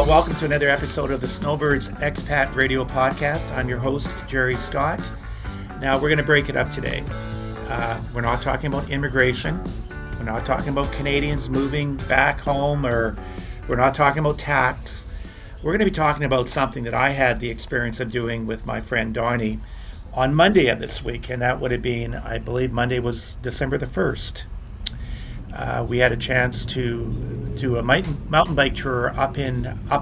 Well, welcome to another episode of the Snowbirds Expat Radio Podcast. I'm your host, Gerry Scott. Now, we're going to break it up today. We're not talking about immigration. We're not talking about Canadians moving back home, or we're not talking about tax. We're going to be talking about something that I had the experience of doing with my friend Donnie on Monday of this week, and that would have been, I believe, Monday was December the 1st. We had a chance to do a mountain bike tour up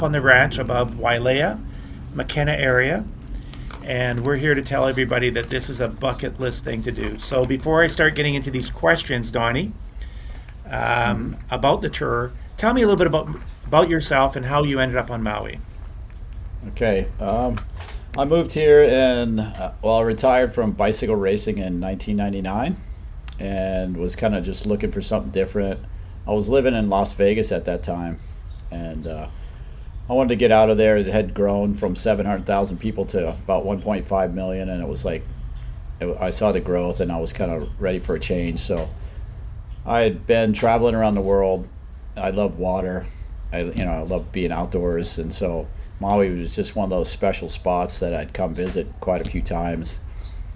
on the ranch above Wailea, McKenna area, and we're here to tell everybody that this is a bucket list thing to do. So before I start getting into these questions, Donnie, about the tour, tell me a little bit about yourself and how you ended up on Maui. Okay, I moved here I retired from bicycle racing in 1999. And was kind of just looking for something different. I was living in Las Vegas at that time, and I wanted to get out of there. It had grown from 700,000 people to about 1.5 million, and it was like, I saw the growth, and I was kind of ready for a change. So I had been traveling around the world. I love water. I love being outdoors, and so Maui was just one of those special spots that I'd come visit quite a few times.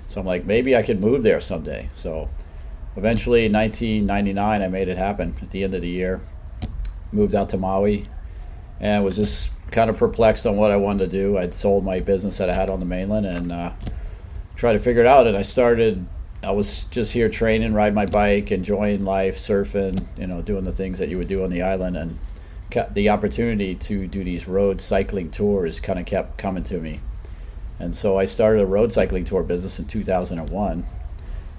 So I'm like, maybe I could move there someday. So eventually, in 1999, I made it happen at the end of the year. Moved out to Maui and was just kind of perplexed on what I wanted to do. I'd sold my business that I had on the mainland and tried to figure it out. And I was just here training, riding my bike, enjoying life, surfing, doing the things that you would do on the island. And the opportunity to do these road cycling tours kind of kept coming to me. And so I started a road cycling tour business in 2001.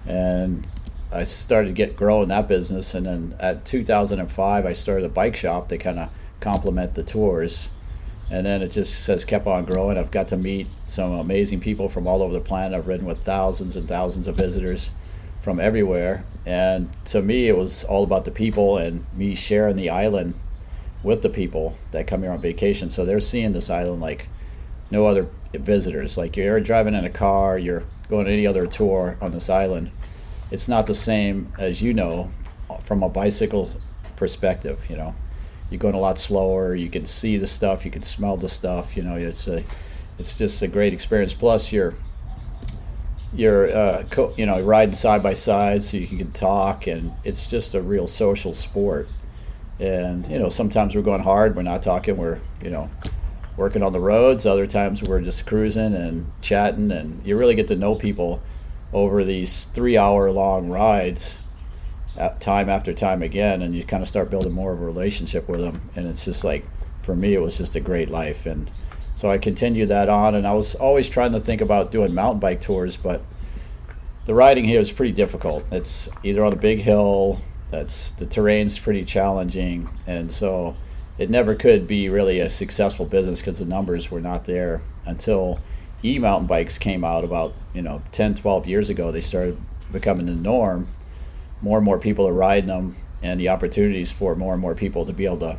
And I started growing that business, and then at 2005 I started a bike shop to kind of complement the tours, and then it just has kept on growing. I've got to meet some amazing people from all over the planet. I've ridden with thousands and thousands of visitors from everywhere, and to me it was all about the people and me sharing the island with the people that come here on vacation. So they're seeing this island like no other visitors. Like you're driving in a car, you're going on any other tour on this island. It's not the same as from a bicycle perspective. You're going a lot slower. You can see the stuff. You can smell the stuff. It's just a great experience. Plus, you're riding side by side, so you can talk, and it's just a real social sport. And sometimes we're going hard. We're not talking. We're working on the roads. Other times we're just cruising and chatting, and you really get to know people over these 3-hour-long rides, time after time again, and you kind of start building more of a relationship with them. And it's just like, for me, it was just a great life. And so I continued that on, and I was always trying to think about doing mountain bike tours, but the riding here is pretty difficult. It's either on a big hill, the terrain's pretty challenging, and so it never could be really a successful business because the numbers were not there until mountain bikes came out about 10, 12 years ago. They started becoming the norm. More and more people are riding them, and the opportunities for more and more people to be able to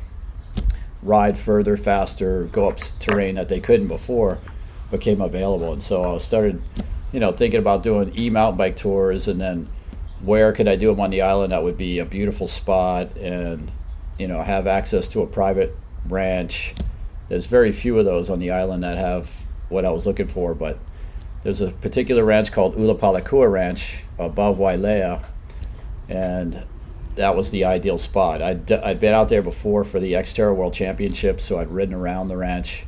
ride further, faster, go up terrain that they couldn't before became available. And so I started thinking about doing mountain bike tours, and then where could I do them on the island that would be a beautiful spot and have access to a private ranch. There's very few of those on the island that have what I was looking for, but there's a particular ranch called Ulapalakua Ranch above Wailea, and that was the ideal spot. I'd been out there before for the Xterra World Championship, so I'd ridden around the ranch,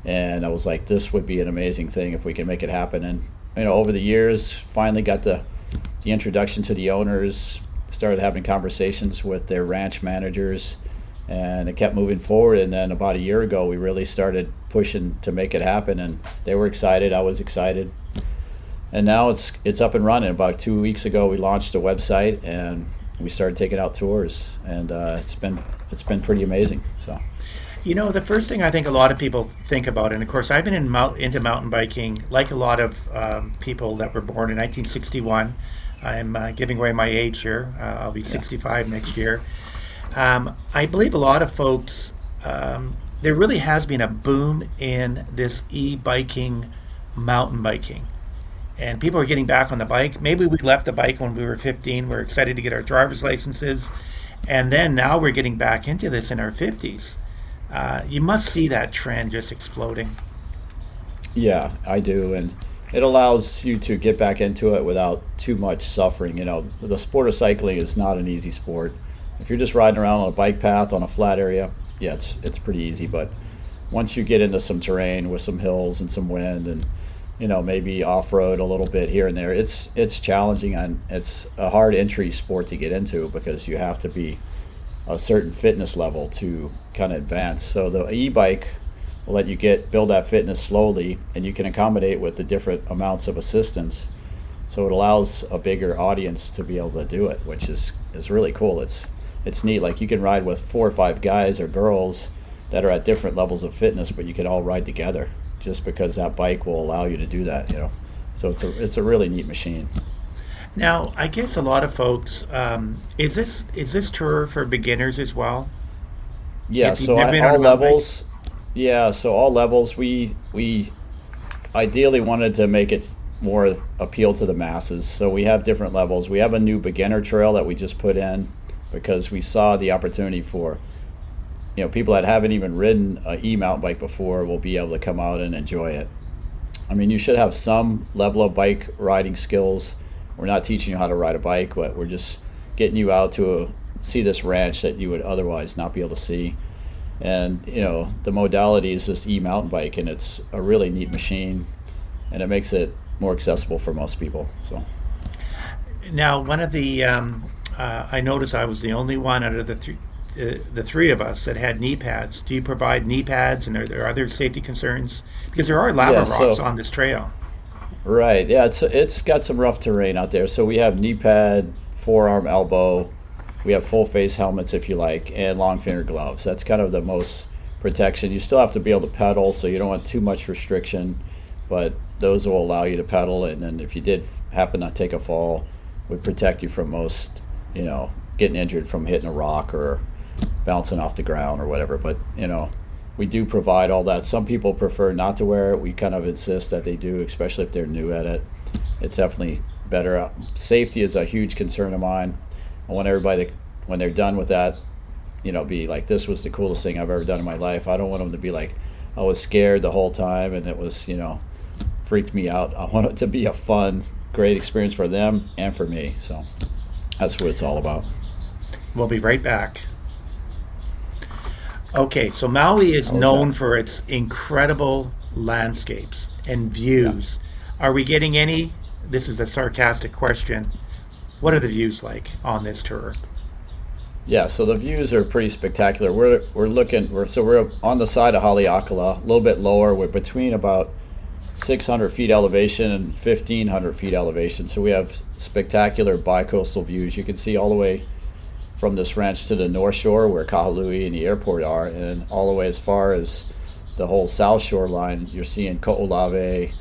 and I was like, this would be an amazing thing if we can make it happen. And over the years, finally got the introduction to the owners, started having conversations with their ranch managers, and it kept moving forward. And then about a year ago, we really started pushing to make it happen, and they were excited. I was excited, and now it's up and running. About 2 weeks ago, we launched a website, and we started taking out tours, and it's been pretty amazing. So, the first thing I think a lot of people think about, and of course I've been into mountain biking like a lot of people that were born in 1961. I'm giving away my age here. I'll be 65 next year. I believe a lot of folks, there really has been a boom in this e-biking, mountain biking. And people are getting back on the bike. Maybe we left the bike when we were 15. We're excited to get our driver's licenses. And then now we're getting back into this in our 50s. You must see that trend just exploding. Yeah, I do, and it allows you to get back into it without too much suffering. The sport of cycling is not an easy sport. If you're just riding around on a bike path on a flat area, yeah, it's pretty easy. But once you get into some terrain with some hills and some wind, and maybe off road a little bit here and there, it's challenging, and it's a hard entry sport to get into because you have to be a certain fitness level to kind of advance. So the e-bike will let you build that fitness slowly, and you can accommodate with the different amounts of assistance. So it allows a bigger audience to be able to do it, which is really cool. It's neat. Like, you can ride with 4 or 5 guys or girls that are at different levels of fitness, but you can all ride together just because that bike will allow you to do that. So it's a really neat machine. Now, I guess a lot of folks, is this tour for beginners as well? Yeah. If you've So never been on all a mountain bike? levels. Yeah. So all levels. We ideally wanted to make it more appeal to the masses. So we have different levels. We have a new beginner trail that we just put in because we saw the opportunity for people that haven't even ridden an e-mountain bike before will be able to come out and enjoy it. I mean, you should have some level of bike riding skills. We're not teaching you how to ride a bike, but we're just getting you out to see this ranch that you would otherwise not be able to see. And the modality is this e-mountain bike, and it's a really neat machine, and it makes it more accessible for most people. So Now, one of the I noticed I was the only one out of the three of us that had knee pads. Do you provide knee pads, and are there other safety concerns? Because there are lava rocks on this trail. right, yeah, it's got some rough terrain out there. So we have knee pad, forearm, elbow. We have full face helmets if you like, and long finger gloves. That's kind of the most protection. You still have to be able to pedal, so you don't want too much restriction, but those will allow you to pedal. And then if you did happen to take a fall, would protect you from most, getting injured from hitting a rock or bouncing off the ground or whatever. But we do provide all that. Some people prefer not to wear it. We kind of insist that they do, especially if they're new at it. It's definitely better. Safety is a huge concern of mine. I want everybody, when they're done with that, be like, this was the coolest thing I've ever done in my life. I don't want them to be like, I was scared the whole time and it was, freaked me out. I want it to be a fun, great experience for them and for me. So that's what it's all about. We'll be right back. Okay, so Maui is known for its incredible landscapes and views. Yeah. Are we getting any? This is a sarcastic question. What are the views like on this tour? Yeah, so the views are pretty spectacular. We're on the side of Haleakala, a little bit lower. We're between about 600 feet elevation and 1,500 feet elevation. So we have spectacular bicoastal views. You can see all the way from this ranch to the North Shore where Kahului and the airport are, and all the way as far as the whole South Shore line. You're seeing Ko'olave,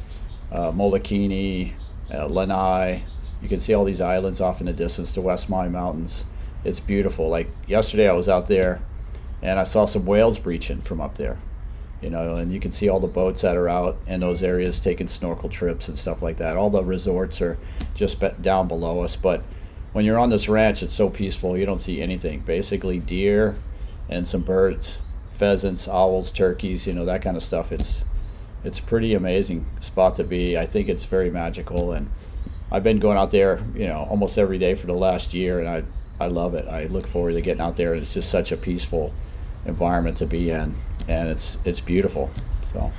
Molokini, Lanai. You can see all these islands off in the distance, the West Maui Mountains. It's beautiful. Like yesterday I was out there and I saw some whales breaching from up there, and you can see all the boats that are out in those areas taking snorkel trips and stuff like that. All the resorts are just down below us, but when you're on this ranch, it's so peaceful. You don't see anything. Basically deer and some birds, pheasants, owls, turkeys, that kind of stuff. It's pretty amazing spot to be. I think it's very magical, and I've been going out there, almost every day for the last year, and I love it. I look forward to getting out there, and it's just such a peaceful environment to be in, and it's beautiful. So,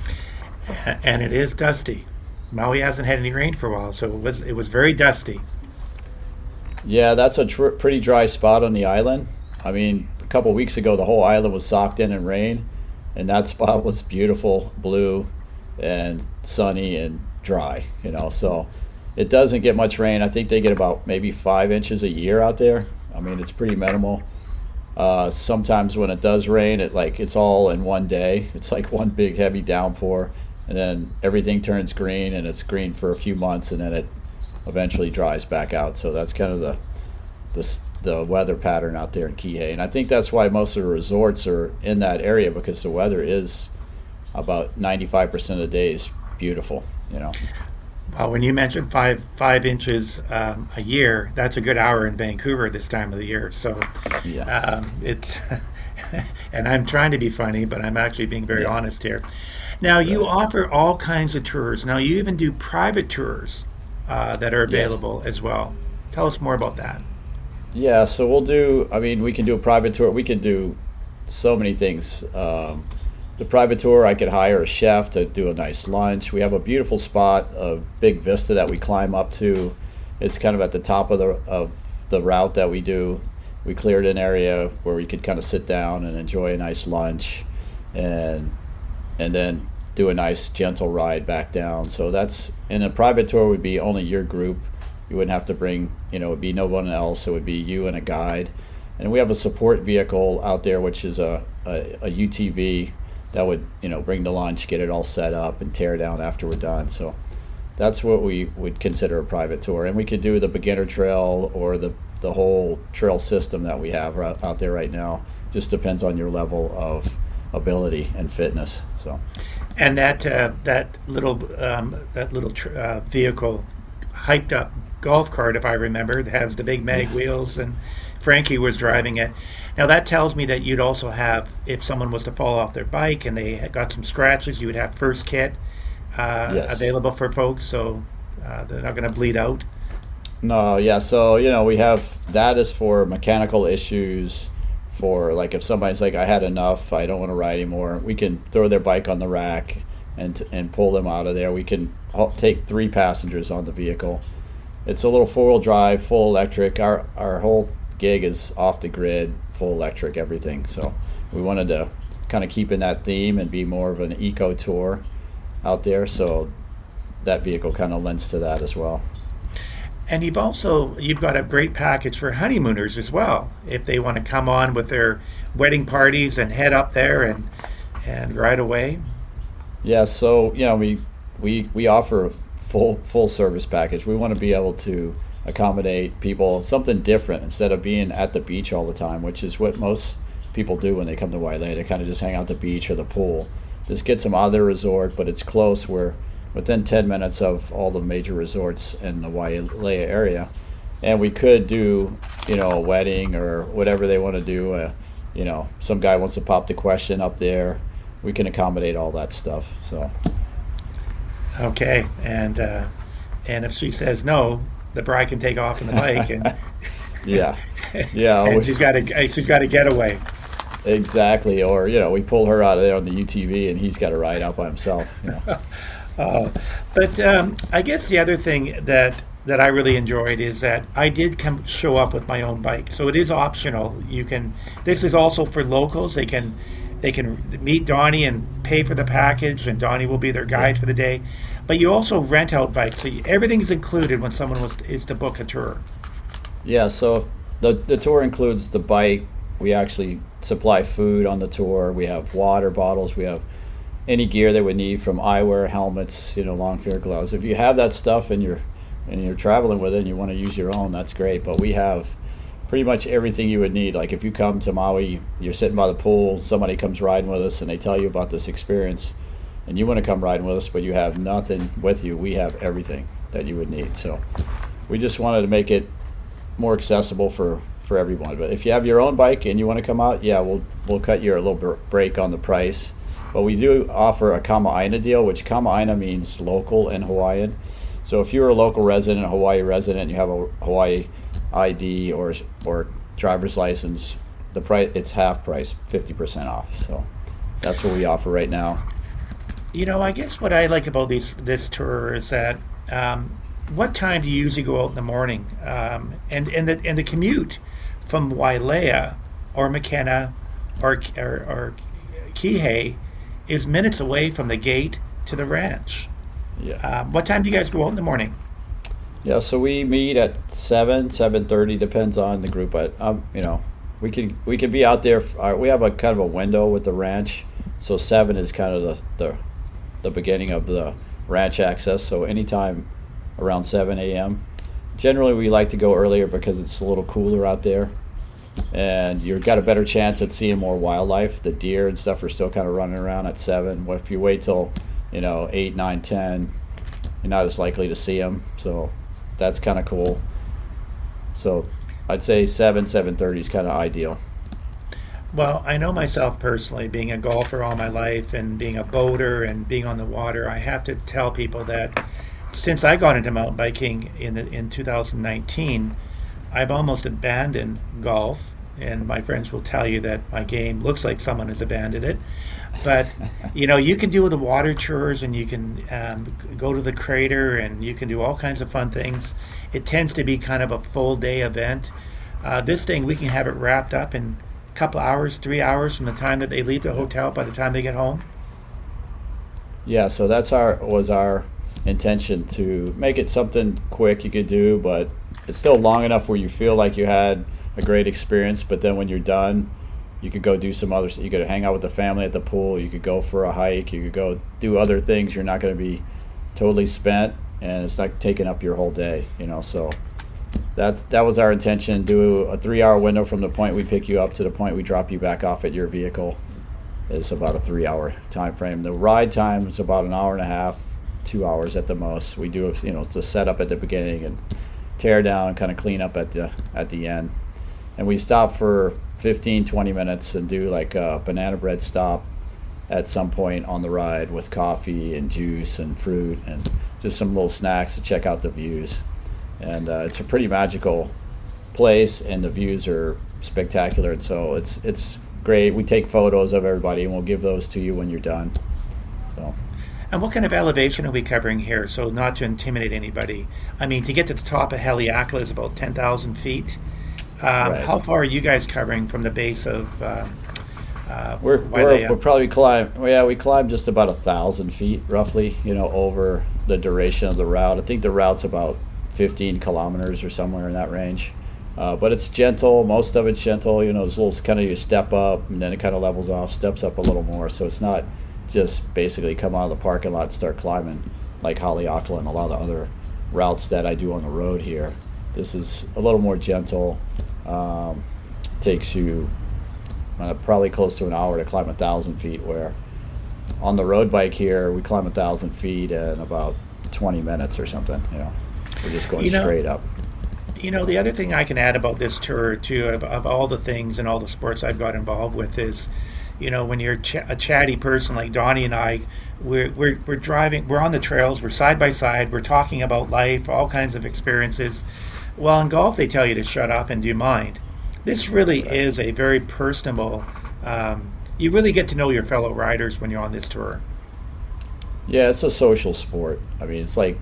and it is dusty. Maui hasn't had any rain for a while, so it was very dusty. Yeah, that's a pretty dry spot on the island. I mean, a couple of weeks ago, the whole island was socked in rain, and that spot was beautiful, blue, and sunny and dry. So it doesn't get much rain. I think they get about maybe 5 inches a year out there. I mean, it's pretty minimal. Sometimes when it does rain, it's all in one day. It's like one big heavy downpour, and then everything turns green, and it's green for a few months, and then it eventually dries back out. So that's kind of the weather pattern out there in Kihei, and I think that's why most of the resorts are in that area, because the weather is about 95% of the days beautiful. Well, when you mentioned 5 inches a year, that's a good hour in Vancouver this time of the year. So Yeah. it's And I'm trying to be funny, but I'm actually being very honest here. Now, you offer all kinds of tours. Now, you even do private tours that are available as well. Tell us more about that. Yeah, so we can do a private tour. We can do so many things. The private tour, I could hire a chef to do a nice lunch. We have a beautiful spot, a big vista that we climb up to. It's kind of at the top of the route that we do. We cleared an area where we could kind of sit down and enjoy a nice lunch, and then do a nice gentle ride back down. So that's, in a private tour would be only your group. You wouldn't have to bring, it'd be no one else. It would be you and a guide. And we have a support vehicle out there, which is a UTV that would, bring the lunch, get it all set up, and tear down after we're done. So that's what we would consider a private tour. And we could do the beginner trail or the whole trail system that we have out there right now. Just depends on your level of ability and fitness. So, and that little vehicle, hyped up golf cart, if I remember, that has the big mag wheels, and Frankie was driving it. Now that tells me that you'd also have, if someone was to fall off their bike and they had got some scratches, you would have first kit available for folks, so they're not going to bleed out. No, yeah. So we have that is for mechanical issues. For like if somebody's like, I had enough, I don't want to ride anymore, we can throw their bike on the rack and pull them out of there. We can take 3 passengers on the vehicle. It's a little 4-wheel drive, full electric. Our whole gig is off the grid, full electric, everything. So we wanted to kind of keep in that theme and be more of an eco tour out there. So that vehicle kind of lends to that as well. And you've got a great package for honeymooners as well, if they want to come on with their wedding parties and head up there and ride away. Yeah, so we offer full service package. We want to be able to accommodate people something different instead of being at the beach all the time, which is what most people do when they come to Wailea. They kind of just hang out at the beach or the pool. This gets them out of their resort, but it's close. We're within 10 minutes of all the major resorts in the Wailea area. And we could do, a wedding or whatever they want to do. Some guy wants to pop the question up there. We can accommodate all that stuff. So. Okay, and if she says no, the bride can take off on the bike and yeah. And she's got a getaway. Exactly, or we pull her out of there on the UTV and he's got to ride out by himself. But I guess the other thing that I really enjoyed is that I did show up with my own bike, so it is optional. This is also for locals. They can meet Donnie and pay for the package, and Donnie will be their guide for the day. But you also rent out bikes, so everything's included when someone is to book a tour. Yeah, so the tour includes the bike. We actually supply food on the tour. We have water bottles. We have any gear they would need, from eyewear, helmets, long finger gloves. If you have that stuff and you're traveling with it and you want to use your own, that's great. But we have pretty much everything you would need. Like if you come to Maui, you're sitting by the pool, somebody comes riding with us and they tell you about this experience and you want to come riding with us, but you have nothing with you, we have everything that you would need. So we just wanted to make it more accessible for everyone. But if you have your own bike and you want to come out, we'll cut you a little break on the price. But we do offer a Kama'aina deal, which Kama'aina means local in Hawaiian. So if you're a local resident, a Hawaii resident, you have a Hawaii ID or driver's license, the price, it's half price, 50% off. So that's what we offer right now. I guess what I like about this tour is that what time do you usually go out in the morning? And the commute from Wailea or Makena or Kihei is minutes away from the gate to the ranch. Yeah. What time do you guys go out in the morning? Yeah, so we meet at 7:30, depends on the group. But we can be out there. We have a kind of a window with the ranch, so 7 is kind of the beginning of the ranch access. So anytime around 7 a.m. Generally, we like to go earlier because it's a little cooler out there, and you've got a better chance at seeing more wildlife. The deer and stuff are still kind of running around at 7. Well, if you wait till 8, 9, 10, you're not as likely to see them. So that's kind of cool. So I'd say 7:30 is kind of ideal. Well, I know myself personally, being a golfer all my life and being a boater and being on the water, I have to tell people that since I got into mountain biking in 2019, I've almost abandoned golf. And my friends will tell you that my game looks like someone has abandoned it. But, you can do the water tours and you can go to the crater and you can do all kinds of fun things. It tends to be kind of a full day event. This thing, we can have it wrapped up in a couple hours, 3 hours from the time that they leave the hotel by the time they get home. Yeah, so was our intention to make it something quick you could do, but it's still long enough where you feel like you had a great experience. But then when you're done, you could go do some other. You could hang out with the family at the pool. You could go for a hike. You could go do other things. You're not going to be totally spent, and it's not taking up your whole day. So that was our intention. Do a 3-hour window from the point we pick you up to the point we drop you back off at your vehicle. Is about a 3-hour time frame. The ride time is about an hour and a half, 2 hours at the most. We do it's a setup at the beginning and tear down, kind of clean up at the end. And we stop for 15-20 minutes and do like a banana bread stop at some point on the ride with coffee and juice and fruit and just some little snacks to check out the views. And it's a pretty magical place, and the views are spectacular. And so it's great. We take photos of everybody, and we'll give those to you when you're done. So. And what kind of elevation are we covering here? So not to intimidate anybody. I mean, to get to the top of Haleakala is about 10,000 feet. Right. How far are you guys covering from the base of we're probably we climb just about 1,000 feet roughly, over the duration of the route. I think the route's about 15 kilometers or somewhere in that range. But it's gentle. Most of it's gentle. There's little kind of you step up and then it kind of levels off, steps up a little more. So it's not just basically come out of the parking lot and start climbing like Haleakala and a lot of the other routes that I do on the road here. This is a little more gentle. Takes you probably close to an hour to climb 1,000 feet, where on the road bike here we climb 1,000 feet in about 20 minutes or something. We're just going straight up. The other thing I can add about this tour too, of all the things and all the sports I've got involved with, is when you're a chatty person like Donnie and I, we're driving, we're on the trails, we're side by side, we're talking about life, all kinds of experiences. Well, in golf, they tell you to shut up and do mind. This really is a very personable. You really get to know your fellow riders when you're on this tour. Yeah, it's a social sport. I mean, it's like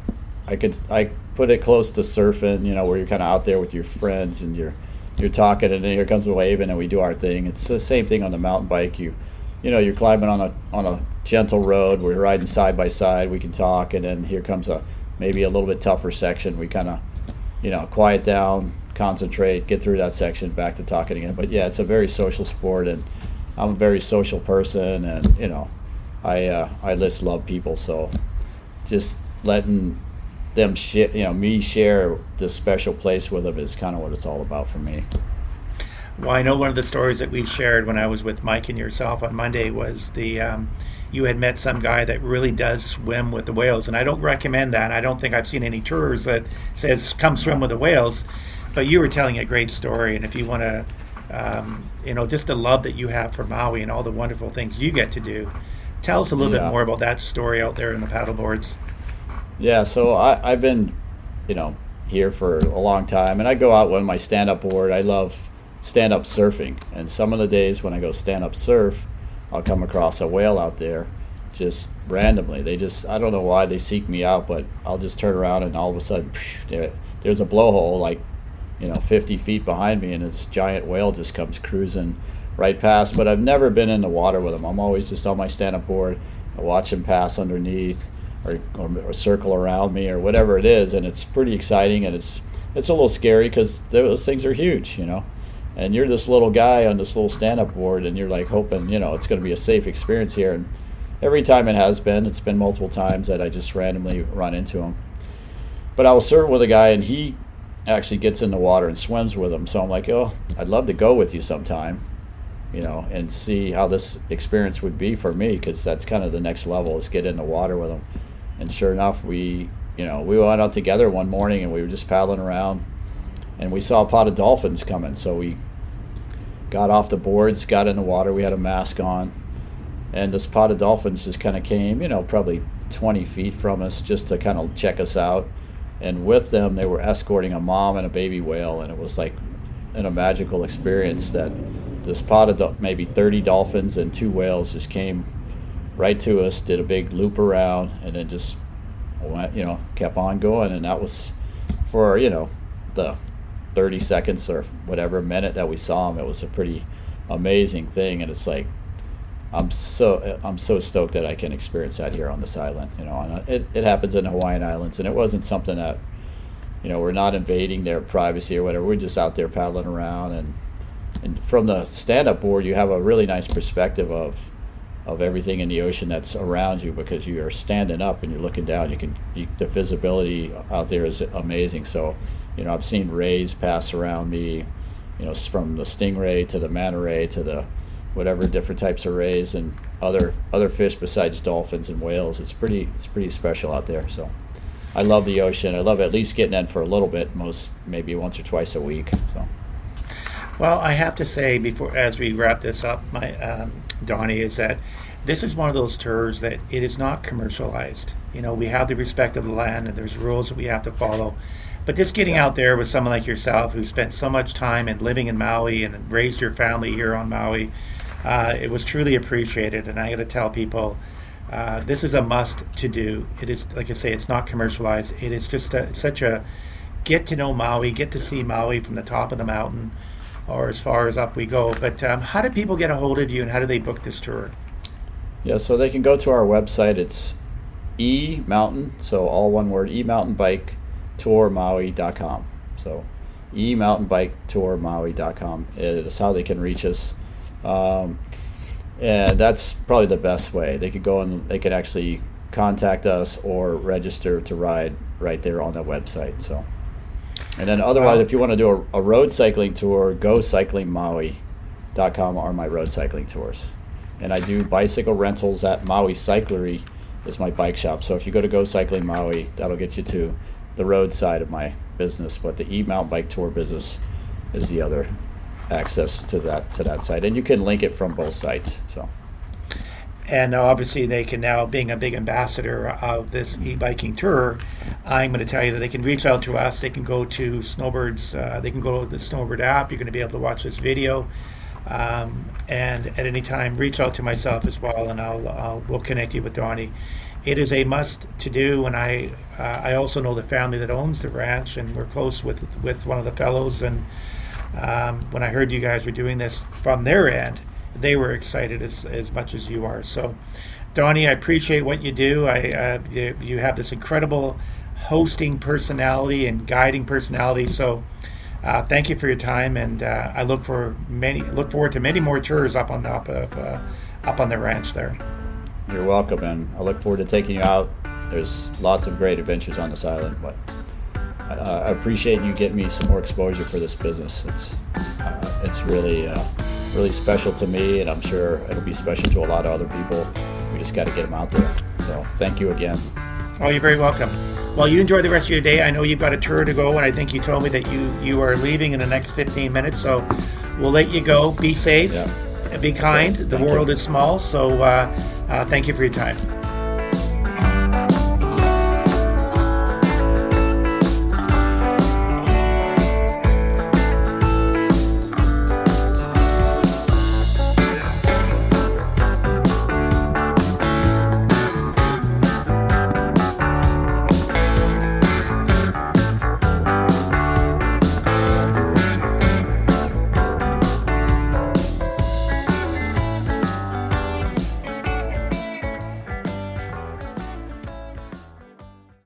I put it close to surfing. Where you're kind of out there with your friends and you're talking, and then here comes a wave, and then we do our thing. It's the same thing on the mountain bike. You're climbing on a gentle road. We're riding side by side. We can talk, and then here comes maybe a little bit tougher section. We kind of quiet down, concentrate, get through that section, back to talking again. But yeah, it's a very social sport, and I'm a very social person, and I just love people. So just letting them me share this special place with them is kind of what it's all about for me. Well, I know one of the stories that we shared when I was with Mike and yourself on Monday was you had met some guy that really does swim with the whales, and I don't recommend that. I don't think I've seen any tours that says come swim with the whales, but you were telling a great story, and if you want to, just the love that you have for Maui and all the wonderful things you get to do, tell us a little bit more about that story out there in the paddleboards. Yeah, so I've been, here for a long time, and I go out on my stand-up board. I love stand-up surfing, and some of the days when I go stand-up surf, I'll come across a whale out there just randomly. I don't know why they seek me out, but I'll just turn around and all of a sudden, there's a blowhole 50 feet behind me, and this giant whale just comes cruising right past. But I've never been in the water with him. I'm always just on my stand-up board. I watch him pass underneath or circle around me or whatever it is, and it's pretty exciting, and it's a little scary because those things are huge, and you're this little guy on this little stand-up board, and you're like hoping, it's going to be a safe experience here. And every time it's been multiple times that I just randomly run into him. But I was surfing with a guy, and he actually gets in the water and swims with him. So I'm like, I'd love to go with you sometime, and see how this experience would be for me, because that's kind of the next level, is get in the water with him. And sure enough, we went out together one morning, and we were just paddling around, and we saw a pod of dolphins coming. So we got off the boards, got in the water. We had a mask on, and this pod of dolphins just kind of came, probably 20 feet from us, just to kind of check us out. And with them, they were escorting a mom and a baby whale, and it was like a magical experience that this pod of maybe 30 dolphins and 2 whales just came right to us, did a big loop around, and then just went, kept on going. And that was for, the 30 seconds or whatever minute that we saw them. It was a pretty amazing thing, and it's like I'm so stoked that I can experience that here on this island. And it happens in the Hawaiian Islands, and it wasn't something that, we're not invading their privacy or whatever. We're just out there paddling around, and from the stand-up board, you have a really nice perspective of everything in the ocean that's around you, because you are standing up and you're looking down. The visibility out there is amazing. So, I've seen rays pass around me, from the stingray to the manta ray to the whatever different types of rays and other fish besides dolphins and whales. It's pretty special out there. So I love the ocean. I love at least getting in for a little bit, maybe once or twice a week. So. Well, I have to say, as we wrap this up, Donnie, is that this is one of those tours that it is not commercialized. We have the respect of the land, and there's rules that we have to follow. But just getting out there with someone like yourself, who spent so much time and living in Maui and raised your family here on Maui, it was truly appreciated. And I got to tell people, this is a must to do. It is, like I say, it's not commercialized. It is just such a get to know Maui, get to see Maui from the top of the mountain, or as far as up we go. But how do people get a hold of you, and how do they book this tour? Yeah, so they can go to our website. It's Emountain, so all one word, Emountain Bike Tour Maui.com. So Emountain Bike Tour Maui.com is how they can reach us. And that's probably the best way. They could go and they can actually contact us or register to ride right there on the website. So, and then otherwise, if you want to do a road cycling tour, go cyclingmaui.com are my road cycling tours. And I do bicycle rentals at Maui Cyclery is my bike shop. So if you go to Go Cycling Maui, that'll get you to the road side of my business. But the Emountain Bike Tour business is the other access to that site. And you can link it from both sites. So. And obviously they can now, being a big ambassador of this e-biking tour, I'm going to tell you that they can reach out to us. They can go to Snowbirds. They can go to the Snowbird app. You're going to be able to watch this video. And at any time, reach out to myself as well, and we'll connect you with Donnie. It is a must to do, and I also know the family that owns the ranch, and we're close with one of the fellows. And when I heard you guys were doing this from their end, they were excited as much as you are. So, Donnie, I appreciate what you do. You have this incredible hosting personality and guiding personality. So. Thank you for your time, and I look forward to many more tours up on the ranch there. You're welcome, and I look forward to taking you out. There's lots of great adventures on this island, but I appreciate you getting me some more exposure for this business. It's really special to me, and I'm sure it'll be special to a lot of other people. We just got to get them out there. So thank you again. Oh, you're very welcome. Well, you enjoy the rest of your day. I know you've got a tour to go, and I think you told me that you are leaving in the next 15 minutes, so we'll let you go. Be safe, be kind. The world is small, so thank you for your time.